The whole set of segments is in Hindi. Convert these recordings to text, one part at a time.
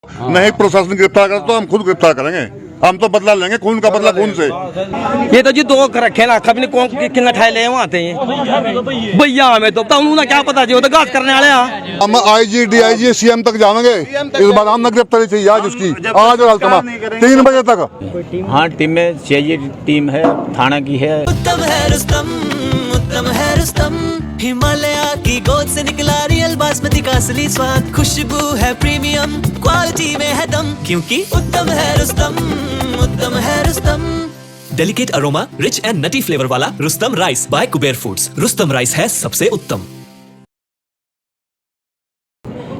नहीं प्रशासन गिरफ्तार करे तो हम खुद गिरफ्तार करेंगे। हम तो बदला लेंगे, खून का बदला खून से। ये तो जी दो रखे ना कभी कौन कितना ठाए ले वहाँ थे भैया हमें तो उन्होंने क्या पता जी वो तो गाज करने वाले हैं। हम IG DIG CM तक जाएंगे। इस बार हम गिरफ्तारी चाहिए आज उसकी, आज और 3 बजे तक। हाँ टीम में चाहिए, टीम है थाना की है। उत्तम है रुस्तम, उत्तम है रुस्तम, हिमालय की गोद से निकला रियल बासमती का असली स्वाद, खुशबू है प्रीमियम, क्वालिटी में है दम, क्योंकि उत्तम है रुस्तम, उत्तम है Rustam. Delicate aroma, rich and nutty flavour वाला Rustam rice by Kuber foods. Rustam rice है सबसे उत्तम।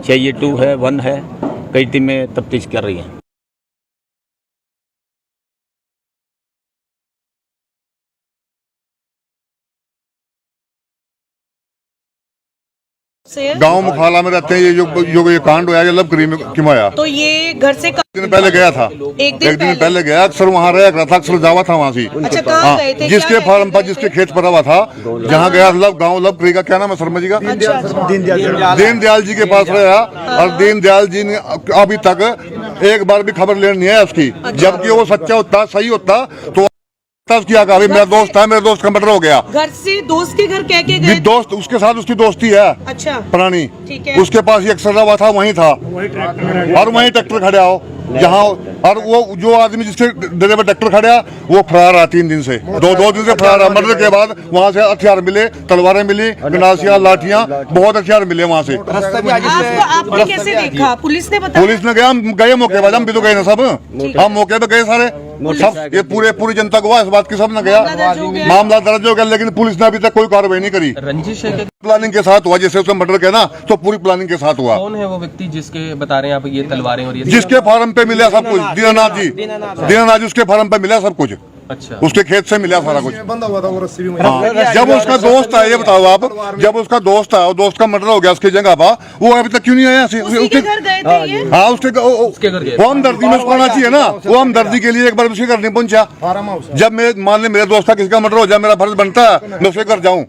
चाहिए 2 है, 1 है, कई टीमें तफ्तीश कर रही हैं। गांव मुखाला में रहते हैं। ये कांड हुआ है लब क्यों आया? तो ये घर से दिन पहले गया था, एक दिन पहले गया। अक्सर वहाँ रहा था, अक्सर जावा था वहाँ से। अच्छा, कहाँ गए थे? जिसके फार्म पर, जिसके खेत पर हुआ था, जहाँ गया गाँव लब क्री का क्या नाम है शर्मा जी का? दीनदयाल जी के पास रहा। और दीनदयाल जी ने अभी तक एक बार भी खबर लेनी है उसकी, जबकि वो सच्चा होता, सही होता तो किया का। मेरा दोस्त है, मेरे दोस्त का मर्डर हो गया। घर से दोस्त के घर कह के गए? दोस्त उसके साथ उसकी दोस्ती है। अच्छा, पुरानी। ठीक है। उसके पास ये अक्सर हुआ था, वहीं था और वहीं ट्रैक्टर खड़ा हो जहाँ। और वो जो आदमी जिसके ड्राइवर ट्रैक्टर खड़ा वो फरार है 3 दिन से, दो दिन से फरार है। मर्डर के बाद वहाँ से हथियार मिले, तलवारें मिली, गंडासियां, लाठियां, बहुत हथियार मिले वहाँ से। आपने कैसे देखा? पुलिस ने बताया? पुलिस ने गया, हम गए मौके पर, हम भी तो गए ना सब, हम मौके पे गए सारे सब। ये पूरी जनता को इस बात की सब ने गया, मामला दर्ज हो गया, लेकिन पुलिस ने अभी तक कोई कार्रवाई नहीं करी। रंजिश है प्लानिंग के साथ हुआ, जैसे उसने मर्डर किया ना, तो पूरी प्लानिंग के साथ हुआ। कौन है वो व्यक्ति जिसके बता रहे हैं आप ये तलवारें और ये? जिसके फार्म पे मिला सब कुछ, दीनानाथ जी उसके फार्म पे मिला सब कुछ। अच्छा, उसके खेत से मिला सारा कुछ। जब उसका दोस्त है, ये बताओ आप, जब उसका दोस्त है और दोस्त का मर्डर हो गया उसकी जगह पर, वो अभी तक क्यों नहीं आया? उसके घर गए थे ये? हाँ, उसके घर गए। वो हमदर्दी में उसको आना चाहिए ना, वो हमदर्दी के लिए एक बार उसके घर नहीं पहुंचा। जब मान ले मेरे दोस्त का किसी का मर्डर हो जाए, मेरा फर्ज बनता है मैं उसके घर जाऊँ,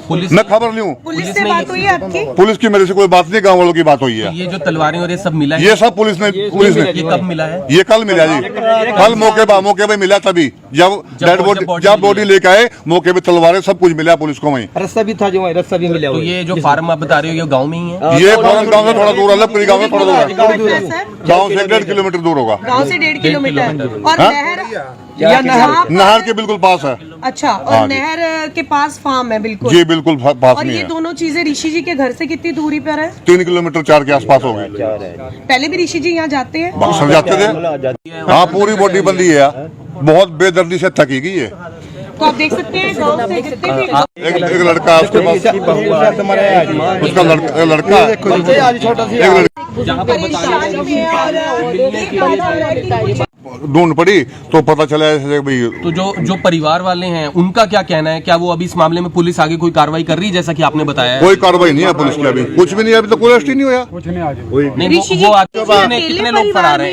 पुलिस मैं खबर लूँ। पुलिस से बात हुई है आपकी? पुलिस की मेरे से कोई बात नहीं, गाँव वालों की बात हुई है। ये जो तलवारें और ये सब मिला है, ये सब पुलिस ने ये कब मिला है? ये कल मिला जी, कल मौके पे मिला। तभी जब बॉडी लेके आए मौके पे तलवारें सब कुछ मिला पुलिस को वहीं। रास्ता भी था जो वहीं रास्ता भी मिला। तो ये जो फार्म आप बता रहे हो ये गाँव में ही है? ये फार्म गाँव से थोड़ा दूर है, लपरी गाँव से थोड़ा दूर है, गाँव से 1.5 किलोमीटर दूर होगा। गाँव से 1.5 किलोमीटर। और नहर के बिल्कुल पास है। अच्छा, और नहर के पास फार्म है? बिल्कुल जी, बिल्कुल पास और में ये है। दोनों चीजें ऋषि जी के घर से कितनी दूरी पर है? 3 किलोमीटर 4 के आसपास हो गए। पहले भी ऋषि जी यहाँ जाते हैं? अक्सर जाते थे। हाँ, पूरी बॉडी बंदी है, बहुत बेदर्दी से थकी गई है। तो आप देख सकते हैं गाँव से जितने भी एक लड़का है उसके पास, उसका लड़का है, ढूंढ पड़ी तो पता चला ऐसे भाई। तो जो परिवार वाले हैं उनका क्या कहना है? क्या वो अभी इस मामले में पुलिस आगे कोई कार्रवाई कर रही है जैसा कि आपने बताया है? कोई कार्रवाई नहीं है पुलिस की, अभी कुछ भी नहीं है, अभी तो कोई अरेस्ट ही नहीं हुआ। नहीं, कितने लोग फरार हैं?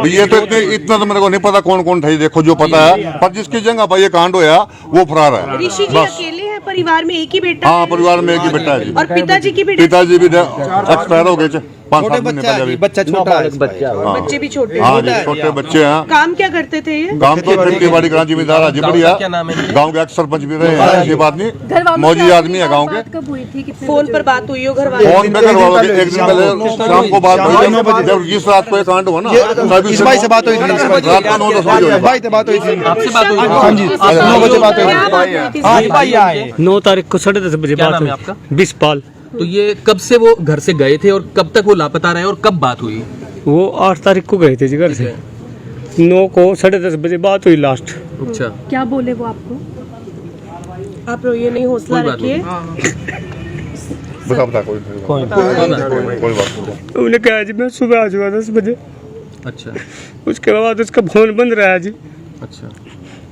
ये तो इतना तो मेरे को नहीं पता कौन कौन था। देखो जो पता है, पर जिसकी जगह पर ये कांड होया वो फरार है। ऋषि जी अकेले हैं परिवार में? एक ही बेटा? हाँ, परिवार में एक ही बेटा है जी। और पिताजी की भी? पिताजी भी एक्सपायर हो गए 5-7 महीने पहले। बच्चा छोटा है, बच्चे भी छोटे? हाँ जी, छोटे बच्चे हैं। काम क्या करते थे ये? काम तो खेती बाड़ी करना जिम्मेदार है, बढ़िया। गाँव के एक्स सरपंच भी रहे हैं, ये बात नहीं, मौजी आदमी है गाँव के। फोन पर बात हुई हो घर वाले? फोन पे करवा के एक दिन पहले शाम को बात हुई, जब जिस रात को ये कांड हुआ ना, इस भाई से बात हुई थी, रात को 9-10 बजे भाई से बात हुई थी, आपसे बात हुई? हाँ जी, 9 बजे बात हुई। भाई आए 9 तारीख को 10:30 बजे क्या बात नाम है हुई। आपका? बिस्पाल। तो ये कब से वो घर से गए थे और कब तक वो लापता रहे और कब बात हुई? वो 8 तारीख को गए थे जी घर से। 9 को 10:30 बजे बात हुई लास्ट। अच्छा, क्या बोले वो आपको? आप रोइए नहीं, हौसला रखिए। बता कोई बात नहीं। उन्होंने कहा जी मैं सुबह आ जाऊंगा 10 बजे। अच्छा, उसके बाद उसका फोन बंद रहा जी, अच्छा।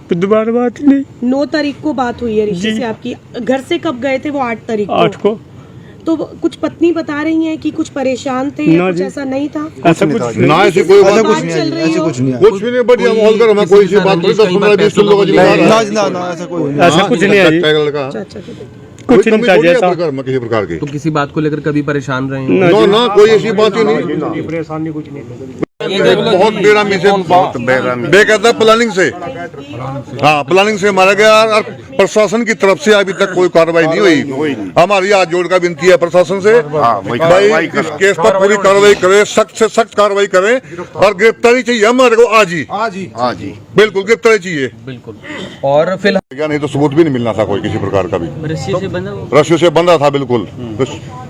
तो दोबारा बात ही नहीं। 9 तारीख को बात हुई है ऋषि से आपकी। घर से कब गए थे वो? 8 तारीख को। 8 को। तो कुछ पत्नी बता रही हैं कि कुछ परेशान थे या कुछ ऐसा नहीं था? ऐसा कुछ ना, ऐसी कोई बात बात चल रही हो? कुछ भी नहीं, बढ़िया माहौल करो, मैं कोई सी बात नहीं, 10-15-20 लोगों को ऐसा कुछ नहीं है जी। अच्छा, कुछ नहीं था जैसा किसी प्रकार की। तो किसी बात को लेकर कभी परेशान रहे हैं? नो ना, कोई ऐसी बात ही नहीं। परेशानी कुछ नहीं। बहुत बेरामी से, बेकायदा प्लानिंग से, हाँ प्लानिंग से मारा गया और प्रशासन की तरफ से अभी तक कोई कार्रवाई नहीं हुई। हमारी हाथ जोड़ का विनती है प्रशासन से, भाई इस केस पर पूरी कार्रवाई करें, सख्त से सख्त कार्रवाई करें और गिरफ्तारी चाहिए हमारे को आज ही बिल्कुल गिरफ्तारी चाहिए बिल्कुल। और फिलहाल नहीं तो सबूत भी नहीं मिलना था कोई किसी प्रकार का भी। रस्सी से बंधा था बिल्कुल,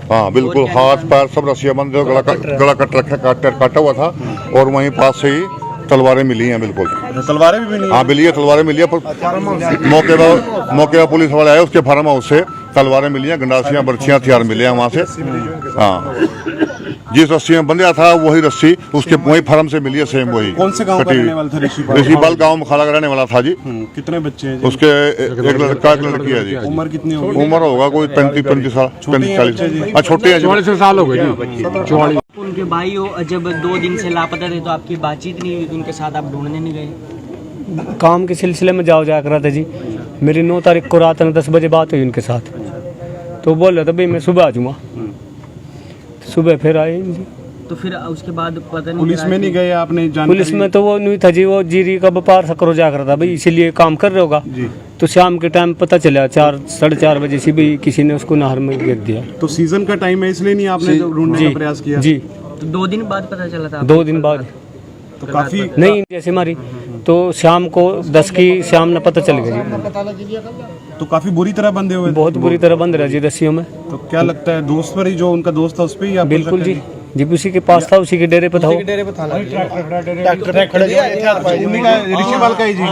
हाँ बिल्कुल, हाथ पैर सब रस्सियां बंद, गला कट रखा, काटा हुआ था और वहीं पास से ही तलवारें मिली हैं। बिल्कुल तलवारें भी मिली? हाँ मिली है, तलवारें मिली है। मौके पर पुलिस वाले आए, उसके फार्म हाउस से तलवारें मिली हैं, गंडासियां, बर्छियां, हथियार मिले हैं वहाँ से। हाँ जिस रस्सी में बंधा था वही रस्सी उसके वही फार्म से मिली है, सेम वही। कौन से गांव का रहने वाला था ऋषिपाल गांव में खाला का रहने वाला था जी। कितने बच्चे हैं? उसके एक लड़का एक लड़की है जी। उम्र कितनी होगी? उम्र होगा कोई 35 साल, 40। छोटे हैं, 44 साल हो गए जी। 44। उनके भाई हो, जब 2 दिन से लापता थे तो आपकी बातचीत नहीं हुई, तो उनके साथ आप ढूंढने नहीं गए? काम के सिलसिले में जाया कर रहा था जी। मेरी 9 तारीख को रात में 10 बजे बात हुई उनके साथ, तो बोल रहा था भाई मैं सुबह आ जाऊँगा। सुबह फिर आए जी। तो फिर उसके बाद पता नहीं पुलिस में नहीं गए आपने? पुलिस में तो वो नहीं था जी, वो जीरी का व्यापार सकरो जा रहा था भाई, इसीलिए काम कर रहे होगा जी। तो शाम के टाइम पता चला 4 साढ़े 4 बजे से भी किसी ने उसको नहर में गिर दिया। तो सीजन का टाइम है इसलिए नहीं आपने ढूंढने का प्रयास किया? जी। तो 2 दिन बाद पता चला था? 2 दिन बाद। तो काफी नहीं जैसे हमारी तो शाम को 10 की शाम ने पता चल गया जी। तो काफी बुरी तरह बंधे हुए? बहुत बुरी तरह बंद रहा जी रस्सियों में। तो क्या लगता है दोस्त पर ही, जो उनका दोस्त था उस पर ही आप? बिल्कुल जी, जब उसी के पास था, उसी के डेरे पे था। ऋषिपाल का ही जी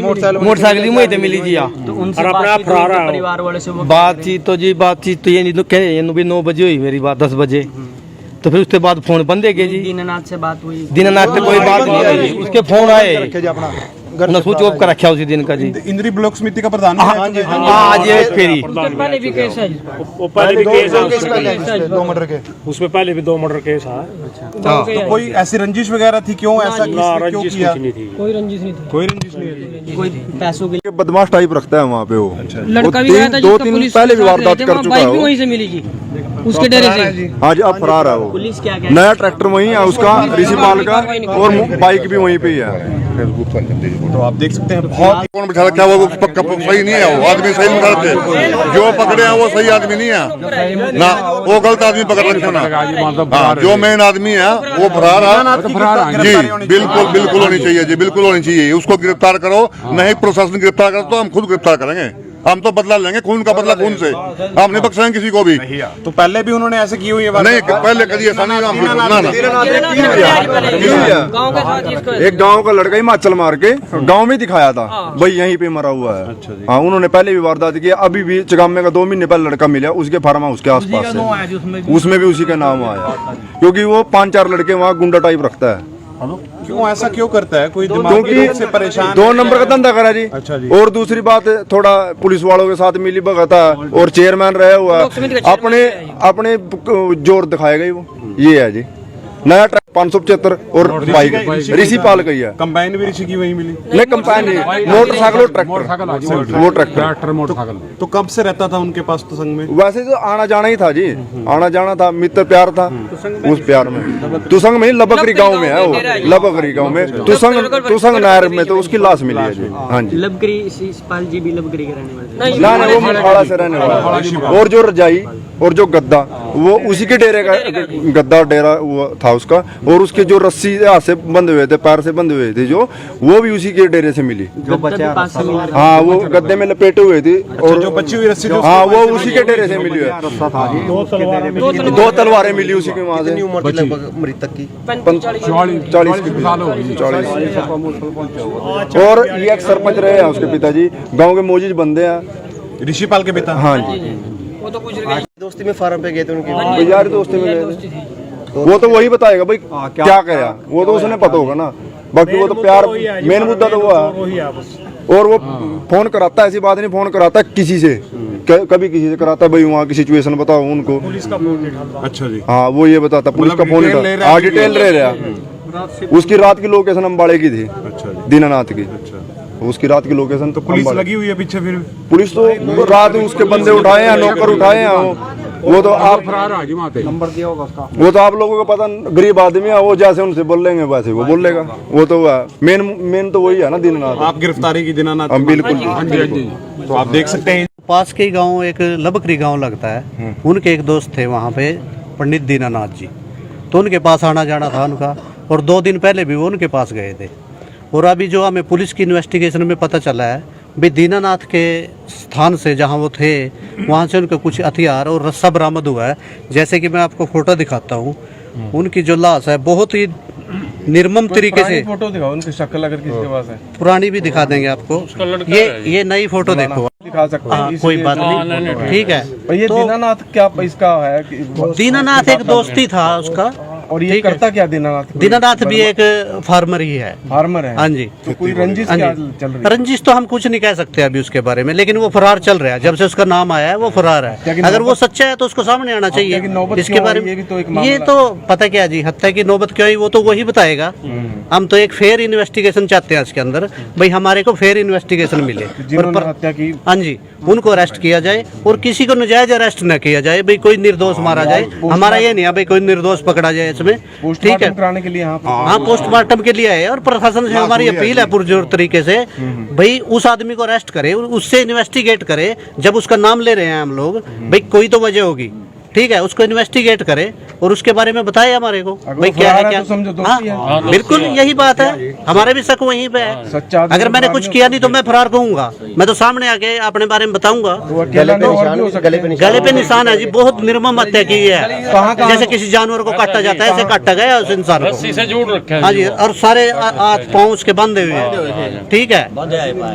मोटरसाइकिल में मिली जी। तो उनसे परिवार वाले से बातचीत तो ये नहीं भी 9 बजे हुई मेरी बात, 10 बजे। तो फिर उसके बाद फोन बंद है जी। दीनानाथ से बात हुई? दीनानाथ से कोई बात नहीं आई, उसके फोन आए ना, स्विच ऑफ कर रखा उसी दिन का जी। इंद्री ब्लॉक समिति का प्रधान? आज ये फेरी पहले भी केस है, पहले भी केस है 2 मर्डर के, उसमें पहले भी 2 मर्डर केस है। तो कोई ऐसी रंजिश वगैरह थी? क्यों ऐसा क्यों किया? कोई रंजिश नहीं थी। कोई रंजिश नहीं, कोई पैसों के बदमाश टाइप रखता है वहाँ पे वो। लड़का भी गया था, 2-3 पहले भी वारदात कर चुका है, बाइक भी वहीं से मिली जी, उसके डेरे से। आज अब फरार है वो। पुलिस क्या कहती नया ट्रैक्टर वहीं है उसका, ऋषिपाल का, और बाइक भी वहीं पे ही है। तो आप देख सकते हैं बहुत कौन बेचारा, क्या वो सही नहीं है, वो आदमी सही नहीं करते, जो पकड़े हैं वो सही आदमी नहीं है ना, वो गलत आदमी पकड़ रखे ना। हाँ, जो मेन आदमी है वो फरार है जी। बिल्कुल बिल्कुल होनी चाहिए जी, बिल्कुल होनी चाहिए। उसको गिरफ्तार करो, नहीं प्रशासन गिरफ्तार करो तो हम खुद गिरफ्तार करेंगे। हम तो बदला लेंगे, खून का बदला खून से, हम नहीं बख्शेंगे किसी को भी। तो पहले भी उन्होंने ऐसे की हुई है? नहीं पहले कभी ऐसा नहीं हुआ। एक गांव का लड़का हिमाचल मार के गांव में दिखाया था, भाई यहीं पे मरा हुआ है। हाँ, उन्होंने पहले भी वारदात की। अभी भी चगामे का 2 महीने पहले लड़का मिला, उसके फार्म हाउस के आसपास से, उसमें भी उसी का नाम आया, क्योंकि वो 5-4 लड़के वहाँ गुंडा टाइप रखता है। क्यों ऐसा क्यों करता है? कोई दिमागी रूप से परेशान? 2 नंबर का धंधा करा जी। अच्छा जी। और दूसरी बात, थोड़ा पुलिस वालों के साथ मिली भगत है और चेयरमैन रहा हुआ, अपने जोर दिखाएगा ही वो। ये है जी नया ट्रक 575 और बाइक ऋषिपाल का ही है। कंबाइन भी ऋषि की वही मिली? नहीं कंबाइन नहीं, मोटरसाइकिल और ट्रैक्टर, वो ट्रैक्टर मोटरसाइकिल। तो कब से रहता था उनके पास तो संग में? वैसे तो आना जाना ही था जी, आना जाना था, मित्र प्यार था उस प्यार में। तुसंग में लबकरी गांव में है वो, लबकरी गांव में तुसंग नहर में तो उसकी लाश मिली है जी। हाँ जी, लबकरी ऋषिपाल जी भी लबकरी के रहने वाले? ना वो मलहाड़ा से रहने वाला। और जो रजाई और जो गद्दा, वो उसी के डेरे का गद्दा डेरा वो था उसका, और उसके जो रस्सी हाथ से बंधे हुए थे, पैर से बंधे हुए थे जो, वो भी उसी के डेरे से मिली। जो बचा, हाँ, वो गद्दे में लपेटे हुए थे। और जो बची हुई रस्सी, हाँ, वो उसी के डेरे से मिली है। 2 तलवारें मिली उसी के वहाँ से। मृतक की 40। और ये एक सरपंच रहे हैं उसके पिताजी, गाँव के मोजिज बंदे हैं ऋषिपाल के पिता। हाँ जी, वो तो गुजर गए। दोस्ती में फार्म पे गए थे उनके, यार दोस्ती में गए थे। वो तो वही बताएगा भाई क्या करा, वो तो उसने पता होगा ना। बाकी वो तो प्यार मेन मुद्दा तो वो है। और वो फोन कराता है, ऐसी बात नहीं, फोन कराता है किसी से, कभी किसी से कराता है, भाई वहाँ की सिचुएशन बताओ उनको। पुलिस का फोन? अच्छा जी। हाँ, वो ये बताता, पुलिस का फोन डिटेल ले रहा। उसकी रात की लोकेशन अम्बाड़े की थी, दीनानाथ की। उसकी रात की लोकेशन तो पुलिस लगी हुई है पीछे फिर? पुलिस तो रात में उसके बंदे उठाए हैं, नौकर उठाए हैं। वो तो आप नंबर दिया होगा उसका। वो तो आप लोगों को पता, गरीब आदमी है वो, जैसे उनसे बोल लेंगे वैसे वो बोल लेगा। वो तो मेन तो वही है ना दीनानाथ। आप गिरफ्तारी की दीनानाथ? बिल्कुल। तो आप देख सकते हैं पास के गांव एक लबकरी गांव लगता है, उनके एक दोस्त थे वहाँ पे पंडित दीनानाथ जी, तो उनके पास आना जाना था उनका, और 2 दिन पहले भी वो उनके पास गए थे। और अभी जो हमें पुलिस की इन्वेस्टिगेशन में पता चला है भी दीनानाथ के स्थान से जहाँ वो थे वहाँ से उनके कुछ हथियार और रस्सा बरामद हुआ है। जैसे कि मैं आपको फोटो दिखाता हूँ, उनकी जो लाश है बहुत ही निर्मम तरीके से। फोटो दिखाओ उनकी शक्ल अगर किसी के पास है। पुरानी भी दिखा देंगे आपको, ये नई फोटो देखो, दिखा सकते हैं। कोई बात नहीं, ठीक है। ये तो दीनानाथ क्या इसका है? दीनानाथ एक दोस्ती था उसका। और ये करता क्या दीनानाथ? दीनानाथ भी एक फार्मर ही है। फार्मर है? हाँ जी। तो कोई रंजिश हाँ क्या जी। चल रही है? रंजिश तो हम कुछ नहीं कह सकते अभी उसके बारे में, लेकिन वो फरार चल रहा है। जब से उसका नाम आया है वो फरार है। अगर वो सच्चा है तो उसको सामने आना चाहिए। इसके बारे में ये तो पता क्या जी, हत्या की नौबत क्यों आई वो तो वही बताएगा। हम तो एक फेयर इन्वेस्टिगेशन चाहते हैं इसके अंदर, भाई हमारे को फेयर इन्वेस्टिगेशन मिले। जिन्होंने हत्या की, हाँ जी, उनको अरेस्ट किया जाए और किसी को नजायज अरेस्ट न किया जाए, भाई कोई निर्दोष मारा जाए। हमारा ये नहीं है भाई कोई निर्दोष पकड़ा जाए इसमें, ठीक है। कराने के लिए हाँ, पोस्टमार्टम के लिए आए और प्रशासन से हमारी अपील है पुरजोर तरीके से, भाई उस आदमी को अरेस्ट करे, उससे इन्वेस्टिगेट करे। जब उसका नाम ले रहे हैं हम लोग, भाई कोई तो वजह होगी, ठीक है, उसको इन्वेस्टिगेट करे और उसके बारे में बताए हमारे को, भाई क्या है क्या। हाँ, बिल्कुल यही बात है, हमारे भी शक वहीं पे है। अगर मैंने कुछ किया नहीं तो मैं फरार कहूंगा, मैं तो सामने आके अपने बारे में बताऊंगा। गले पे निशान है जी, बहुत निर्मम हत्या की है। जैसे किसी जानवर को काटा जाता है ऐसे काटा गया उस इंसान को। हाँ जी, और सारे हाथ पाँव उसके बांधे हुए हैं, ठीक है।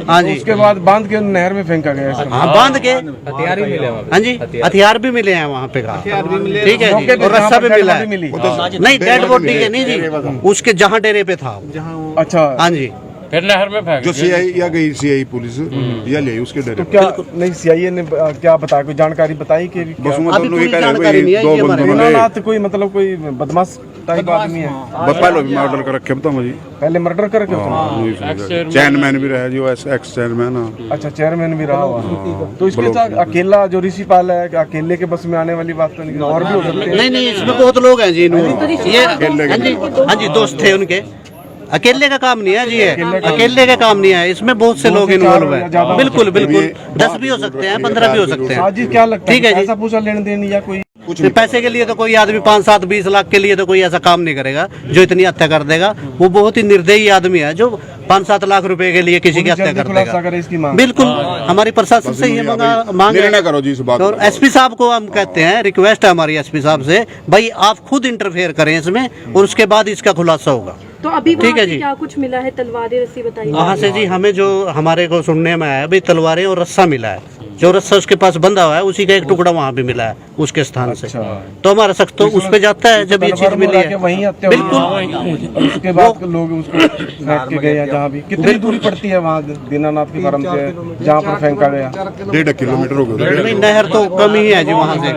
हाँ जी, उसके बाद बांध के नहर में फेंका गया। हाँ, बांध के हथियार भी मिले। हाँ जी, हथियार भी मिले हैं वहाँ पे, ठीक है जी, और रस्सा भी मिला है। नहीं, डेड बॉडी के नहीं जी, उसके जहाँ डेरे पे था। अच्छा, हाँ जी। फिर नहर में फेंक जो सीआई या गई सीआई पुलिस या ले उसके डरे। तो क्या नहीं सीआईए ने क्या बताया, कोई जानकारी बताई कि अभी पूरी जानकारी नहीं है ये हमारे। दीनानाथ कोई मतलब कोई बदमाश टाइप आदमी है? मर्डर कर रखे बताओ मुझे। पहले मर्डर करके चेयरमैन भी रहा जो एक्स चेयरमैन। अच्छा, चेयरमैन भी रहा हुआ। तो इसके साथ अकेला जो ऋषिपाल है, अकेले के बस में आने वाली बात तो नहीं, और भी हो सकते हैं? नहीं, इसमें बहुत लोग हैं जी। ये हाँ जी, दोस्त थे उनके। अकेले का काम नहीं है जी, ये अकेले का काम नहीं है, इसमें बहुत से लोग इन्वॉल्व है। बिल्कुल 10 भी हो सकते हैं, 15 भी हो सकते हैं। क्या लगता है, ठीक है जी। ऐसा पूछा लेन देन या कोई पैसे के लिए तो कोई आदमी 5, 7, 20 लाख के लिए तो कोई ऐसा काम नहीं करेगा जो इतनी हत्या कर देगा। वो बहुत ही निर्दयी आदमी है जो 5, 7 लाख रुपए के लिए किसी की हत्या कर देगा। बिल्कुल, हमारी प्रशासन से ये मांग करो जी इस बात। और एसपी साहब को हम कहते हैं, रिक्वेस्ट है हमारी एसपी साहब से, भाई आप खुद इंटरफेयर करें इसमें और उसके बाद इसका खुलासा होगा। तो अभी ठीक है जी। क्या कुछ मिला है? तलवारें, रस्सी बताइए। वहाँ से जी हमें जो हमारे को सुनने में आया, भाई तलवारें और रस्सा मिला है। जो रस्सा उसके पास बंधा हुआ है उसी का एक टुकड़ा वहाँ भी मिला है उसके स्थान से। तो हमारा शक तो उस पे जाता है जब ये चीज मिली है। बिल्कुल, उसके बाद लोग उसको फेंक के गए। जहाँ भी कितनी दूरी पड़ती है वहाँ दीनानाथ की फार्म से जहाँ पर फेंका गया? 1.5 किलोमीटर हो गया। नहीं, नहर तो कम ही है जी वहाँ से।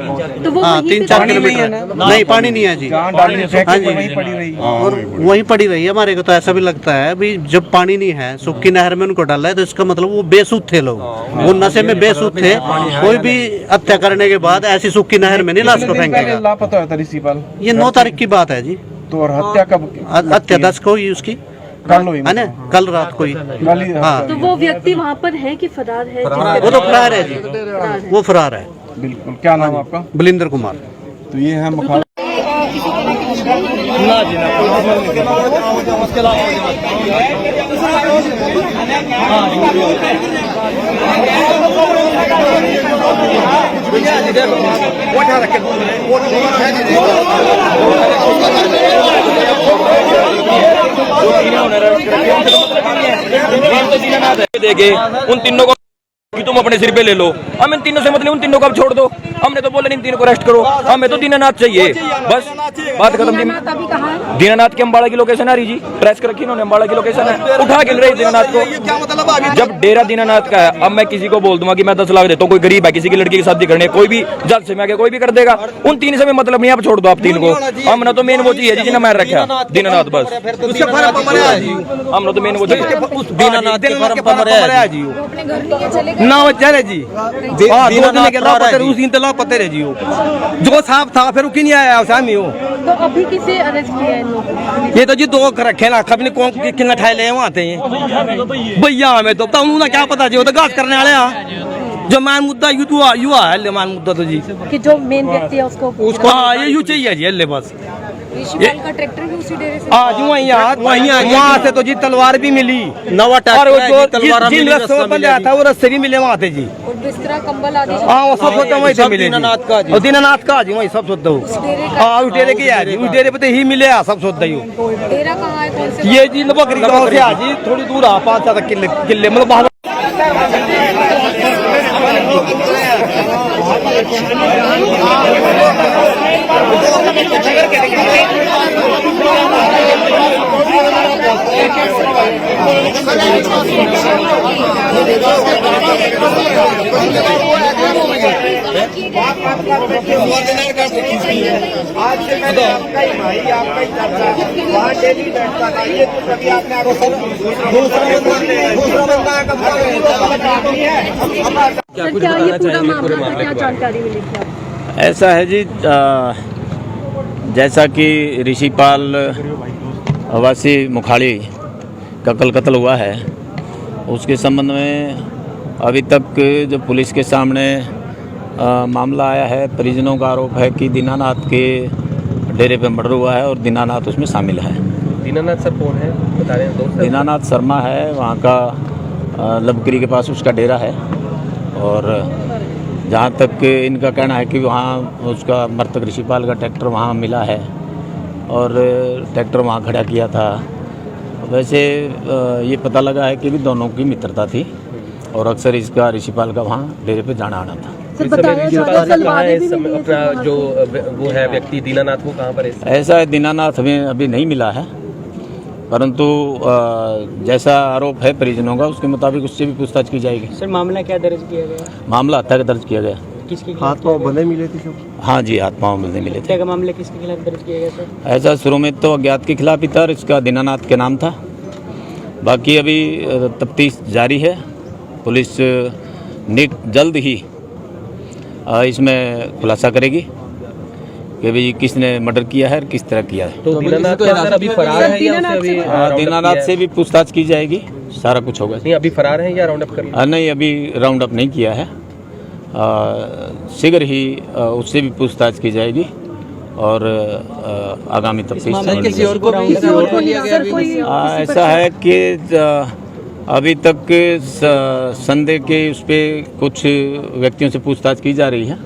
हाँ, 3-4 किलोमीटर नहीं, पानी नहीं है जी। और वहीं पड़ी रही है। हमारे को तो ऐसा भी लगता है भी जब पानी नहीं है, सूखी नहर में उनको डाला है, तो इसका मतलब वो बेसुध थे लोग, वो नशे में बेसुध थे। कोई भी हत्या करने के बाद ऐसी सूखी नहर में नहीं लाश को फेंकेगा। लापता होता ऋषिपाल, ये 9 तारीख की बात है जी। तो और हत्या कब? हत्या 10 को हुई उसकी, कल हुई है ना, कल रात को ही। हाँ, तो वो व्यक्ति वहाँ पर है कि फरार है? वो तो फरार है जी, वो फरार है। बिल्कुल। क्या नाम आपका? बलिंदर कुमार। तो ये है मुखार। देखे उन तीनों को तो तुम अपने सिर पे ले लो, हम इन तीनों से मतलब उन तीनों को अब छोड़ दो। हमने तो बोले इन तीनों को अरेस्ट करो, हमें तो दीनानाथ चाहिए, बस बात खत्म। दीनानाथ की अम्बाड़ा की लोकेशन आ रही जी, प्रेस कर रखी इन्होंने, अम्बाड़ा की लोकेशन है, उठा के रही दीनानाथ को। जब डेरा दीनानाथ का है, अब मैं किसी को बोल दूंगा कि मैं 10 लाख देता हूँ, कोई गरीब है किसी की लड़की की शादी करने, कोई भी जल्द से मैं कोई भी कर देगा, उन तीन से में मतलब नहीं, आप छोड़ दो आप तीन को। हमने तो मेन वो चाहिए जिन्हें मार रखा दीनानाथ, बस हमने तो मेन वो चाहिए दीनानाथ ना चले जी। उस दिन तो पते रहे जी जो साहब था, फिर नहीं आया सामी हो। तो अभी किसे अरेस्ट किया है इन लोगों को? ये तो जी दो रखे ना, खबने कौन कितना ठाए ले वहाँ थे भैया, हमें तो उन्हें क्या पता जी, वो तो गाज करने वाले जो मान मुद्दा युवा है मान मुद्दा तो जी कि जो मेन व्यक्ति है उसको हाँ ये यू चाहिए जी अल्ले बस। का ट्रैक्टर भी उसी डेरे से आज वहाँ से तो जी तलवार भी मिली, नवा और जिन रस्तों में बंद था वो रस्ते भी मिले वहाँ थे जी, और बिस्तरा कंबल आदि हाँ वो सब सोचते वहीं से मिले और दीनानाथ का जी वही सब सोचते हो। हाँ उस डेरे की है, उस डेरे पे तो ही मिले सब सोचते हो। डेरा कहाँ है, कौन से? ये जी बकरी गाँव से आज थोड़ी दूर आ 5-7 किले मतलब बाहर। क्या ये पूरा मामला क्या जानकारी मिली थी आपको? ऐसा है जी, जैसा कि ऋषिपाल आवासी मुखाड़ी का कल कत्ल हुआ है, उसके संबंध में अभी तक जो पुलिस के सामने मामला आया है, परिजनों का आरोप है कि दीनानाथ के डेरे पे मर्डर हुआ है और दीनानाथ उसमें शामिल है। दीनानाथ सर कौन है बता रहे हैं? दोस्त दीनानाथ शर्मा है, वहाँ का लबकरी के पास उसका डेरा है और जहाँ तक इनका कहना है कि वहाँ उसका मृतक ऋषिपाल का ट्रैक्टर वहाँ मिला है और ट्रैक्टर वहाँ खड़ा किया था। वैसे ये पता लगा है कि भी दोनों की मित्रता थी और अक्सर इसका ऋषिपाल का वहाँ डेरे पे जाना आना था। जो वो है व्यक्ति दीनानाथ, वो कहाँ पर है? ऐसा है, दीनानाथ हमें अभी नहीं मिला है, परंतु जैसा आरोप है परिजनों का उसके मुताबिक उससे भी पूछताछ की जाएगी। सर मामला क्या दर्ज किया गया? मामला हत्या का दर्ज किया गया। किसके हाथ पांव बंधे मिले थे सब? हाँ जी, हाथ पांव बंधे मिले थे। हत्या का मामला किसके खिलाफ दर्ज किया गया सर? ऐसा शुरू में तो अज्ञात के खिलाफ ही था, इसका दीनानाथ के नाम था। बाकी अभी तफ्तीश जारी है, पुलिस जल्द ही इसमें खुलासा करेगी कि भाई किसने मर्डर किया है और किस तरह किया है। तो दीनानाथ सर अभी फरार है या उसे अभी दीनानाथ से भी पूछताछ की जाएगी, सारा कुछ होगा। नहीं अभी फरार है या राउंड अप कर लिया? नहीं, अभी राउंड अप नहीं किया है, शीघ्र ही उससे भी पूछताछ की जाएगी और आगामी तफ्तीश। ऐसा है कि अभी तक संदेह के उस पर कुछ व्यक्तियों से पूछताछ की जा रही है,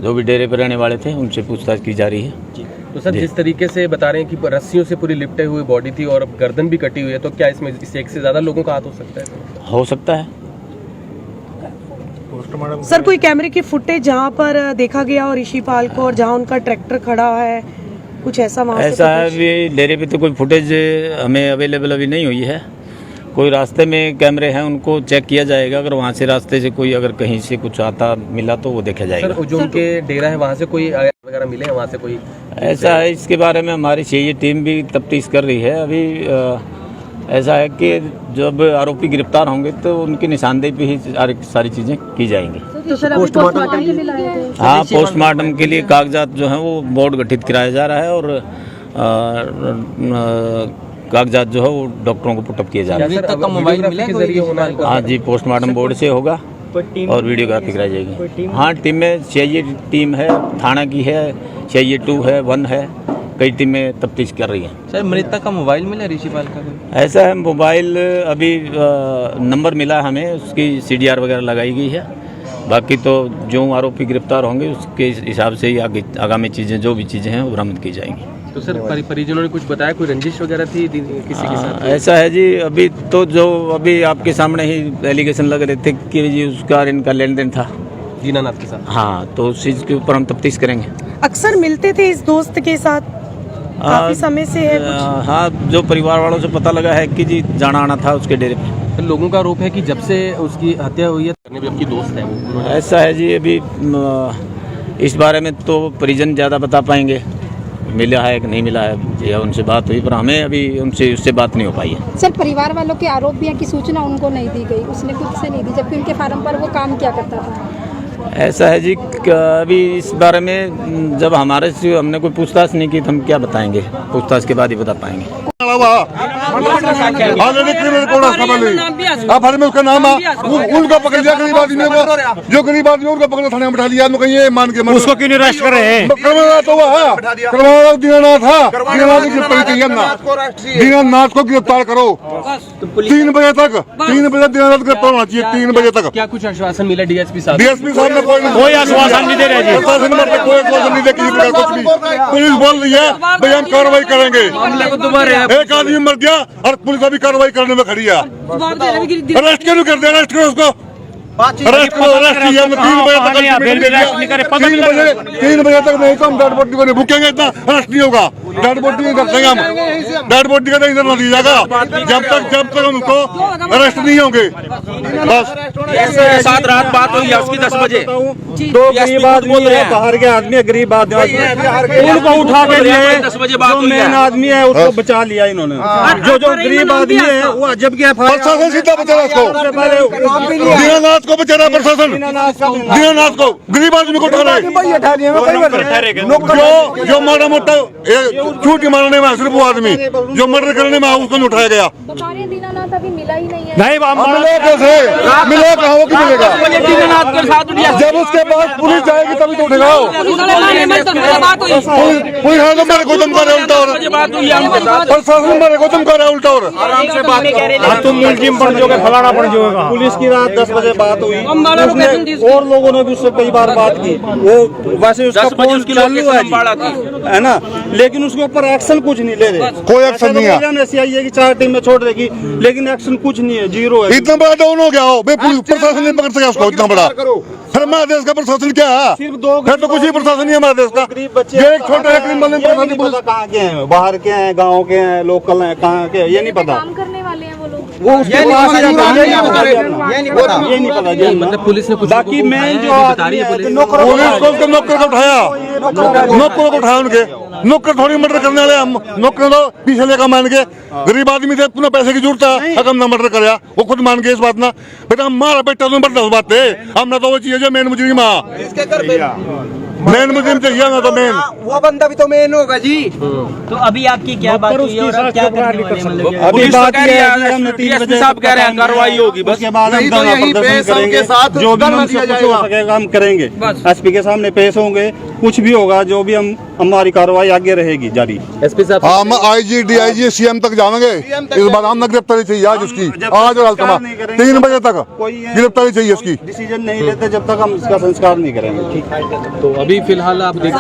जो भी डेरे पर रहने वाले थे उनसे पूछताछ की जा रही है। तो सर जिस तरीके से बता रहे हैं कि रस्सियों से पूरी लिपटे हुई बॉडी थी और गर्दन भी कटी हुई है, तो क्या इसमें इससे एक से ज्यादा लोगों का हाथ हो सकता है? हो सकता है। सर कोई कैमरे की फुटेज जहाँ पर देखा गया और ऋषिपाल को और जहाँ उनका ट्रैक्टर खड़ा है, कुछ ऐसा वहाँ ऐसा है, अभी डेरे पे तो कोई फुटेज हमें अवेलेबल अभी नहीं हुई है। कोई रास्ते में कैमरे हैं, उनको चेक किया जाएगा, अगर वहाँ से रास्ते से कोई अगर कहीं से कुछ आता मिला तो वो देखा जाएगा। सर जो उनके डेरा है वहाँ से कोई वगैरह मिले हैं वहाँ से कोई? ऐसा है, इसके बारे में हमारी सीआईए टीम भी तफ्तीश कर रही है। अभी ऐसा है कि जब आरोपी गिरफ्तार होंगे तो उनकी निशानदेही पे ही सारी चीज़ें की जाएंगी। तो सर पोस्टमार्टम के लिए हाँ, पोस्टमार्टम के लिए कागजात जो हैं वो बोर्ड गठित कराया जा रहा है और कागजात जो है वो डॉक्टरों को पुटअप किए जा रहे हैं। मोबाइल मिला के जरिए होना है? हाँ जी, पोस्टमार्टम बोर्ड से होगा और वीडियोग्राफी कराई जाएगी। हाँ, टीम में सीआईए टीम है, थाना की है, सीआईए 2 है, 1 है, कई टीमें तफ्तीश कर रही हैं। सर मृतक का मोबाइल मिला ऋषिपाल का? ऐसा है, मोबाइल अभी नंबर मिला हमें, उसकी CDR वगैरह लगाई गई है। बाकी तो जो आरोपी गिरफ्तार होंगे उसके हिसाब से ही आगे आगामी चीज़ें जो भी चीज़ें हैं वो बरामद की जाएंगी। तो सर परिजनों ने कुछ बताया, कोई रंजिश वगैरह थी किसी के साथ? ऐसा है जी, अभी तो जो अभी आपके सामने ही एलिगेशन लग रहे थे कि जी उसका इनका लेन देन था दीनानाथ के साथ। हाँ, तो उस चीज़ के ऊपर हम तफ्तीश करेंगे। अक्सर मिलते थे इस दोस्त के साथ, काफी समय से है कुछ? हाँ, जो परिवार वालों से पता लगा है कि जी जाना आना था उसके डेरे पे। तो लोगों का आरोप है कि जब से उसकी हत्या हुई है, आपकी दोस्त है वो, ऐसा है जी, अभी इस बारे में तो परिजन ज़्यादा बता पाएंगे, मिला है कि नहीं मिला है या उनसे बात हुई, पर हमें अभी उससे बात नहीं हो पाई है। सर, परिवार वालों के आरोप भी है कि सूचना उनको नहीं दी गई, उसने खुद से नहीं दी, जबकि उनके फार्म पर वो काम क्या करता था। ऐसा है जी, अभी इस बारे में जब हमारे से हमने कोई पूछताछ नहीं की तो हम क्या बताएंगे, पूछताछ के बाद ही बता पाएंगे। उसका नाम उनका पकड़ लिया, गरीब आदमी को, जो गरीब आदमी उनको पकड़ थाने में बैठा लिया, कहीं मान के उसको क्यों नहीं अरेस्ट कर रहे हैं? दीनानाथ था, दीनानाथ की गिरफ्तारी चाहिए ना, दीनानाथ को गिरफ्तार करो 3 बजे तक, 3 बजे दीनानाथ गिरफ्तार होना चाहिए, 3 बजे तक। क्या कुछ आश्वासन मिला डीएसपी साहब? डीएसपी साहब ने कोई आश्वासन नहीं दे रहे जी, प्रशासन में कोई आश्वासन नहीं दे किसी प्रकार कुछ भी। पुलिस बोल रही है भाई हम कार्रवाई करेंगे, एक आदमी मर गया और पुलिस अभी कार्रवाई करने में खड़ी है। अरेस्ट क्यों नहीं करते? अरेस्ट करो उसको, अरेस्ट करो, अरेस्ट किया 3 बजे तक, 3 बजे तक नहीं तो हम डेड बॉडी को नहीं भूखेंगे, इतना अरेस्ट नहीं होगा, डेड बॉडी नहीं रखेंगे हम, डेड बॉडी का इधर न दिया जाएगा जब तक हम उसको अरेस्ट नहीं होंगे। बस साथ रात बात हुई है उसकी 10 बजे, 2 गरीब आदमी है, बाहर के आदमी है, गरीब आदमी उनको उठा के लिए 10 बजे बात हुई मेन आदमी है उसको बचा लिया इन्होंने, जो गरीब आदमी है वो जब क्या प्रशासन सीधा बचा रहा उसको, दीनानाथ को बचा रहा प्रशासन, दीनानाथ को, गरीब आदमी को उठा रहे, जो मारा मोटा छूटी मारने में सिर्फ वो आदमी जो मर्डर करने में उसको नहीं उठाया गया। दीनानाथ अभी मिला ही नहीं है। नहीं मिले कैसे, मिले कहाँ, वो क्यों मिलेगा? दीनानाथ के साथ जब उसके पास पुलिस जाएगी तभी तो उठेगा वो। पुलिस तो मेरे को धमका रहा उल्टा, और प्रशासन मेरे को धमका रहा उल्टा, और तुम मुलजिम बन जाओगे, फलाना बन जाओगे। पुलिस की रात 10 बजे बात हुई, उसने और लोगों ने भी उससे कई बार बात की, वो वैसे उसका फोन चालू है ना, लेकिन उसके ऊपर एक्शन कुछ नहीं ले रहे, कोई एक्शन नहीं है। है कि 4 टीम में छोड़ देगी, लेकिन एक्शन कुछ नहीं है, 0 है। इतना बड़ा डाउन हो गया हो, प्रशासन नहीं पकड़ सका उसको, इतना बड़ा। फिर हमारे देश का प्रशासन क्या है? फिर तो कुछ ही प्रशासन नहीं है हमारे देश का। गरीब बच्चे, ये एक छोटे क्रिमिनल नहीं पता कहाँ के हैं, बाहर के हैं, गाँव के हैं, लोकल हैं, कहाँ के, ये नहीं पता। काम करने वाले हैं वो लोग, वो उसके पास ये नहीं पता जी, मतलब पुलिस ने कुछ बाकी मैं जो आदमी है पुलिस को उसके नौकर को उठाया, नौकरों को उठाया, उनके नौकर थोड़ी मर्डर करने वाले हम, नौकर तो पीछे लेकर मान के, गरीब आदमी थे, पुनः पैसे की जरूरत है, अगर ना मर्डर कराया वो खुद मान के इस बात ना, बेटा हम मारा बेटा तुम बर्दाश्त बात है, हमने तो वो चीज जो मेन मुजरिम मेन मुजरिम चाहिए ना, तो मेन वो बंदा भी तो मेन होगा जी। तो अभी आपकी क्या बात हुई और आप क्या करने वाले, मतलब अभी बात ये है कि हमने 3 बजे साहब कह रहे हैं कार्रवाई होगी, बस उसके बाद हम धरना प्रदर्शन करेंगे, जो भी हमसे कुछ हो सकेगा हम करेंगे, एसपी के सामने पेश होंगे, कुछ भी होगा जो भी हम हमारी कार्रवाई आगे रहेगी जारी। एसपी साहब हम आईजी डीआईजी सीएम तक जाएंगे, इस बार हम गिरफ्तारी चाहिए आज उसकी, आज और 3 बजे तक गिरफ्तारी चाहिए उसकी। डिसीजन नहीं लेते जब तक हम इसका संस्कार नहीं करेंगे। ठीक है, तो अभी फिलहाल आप देखिए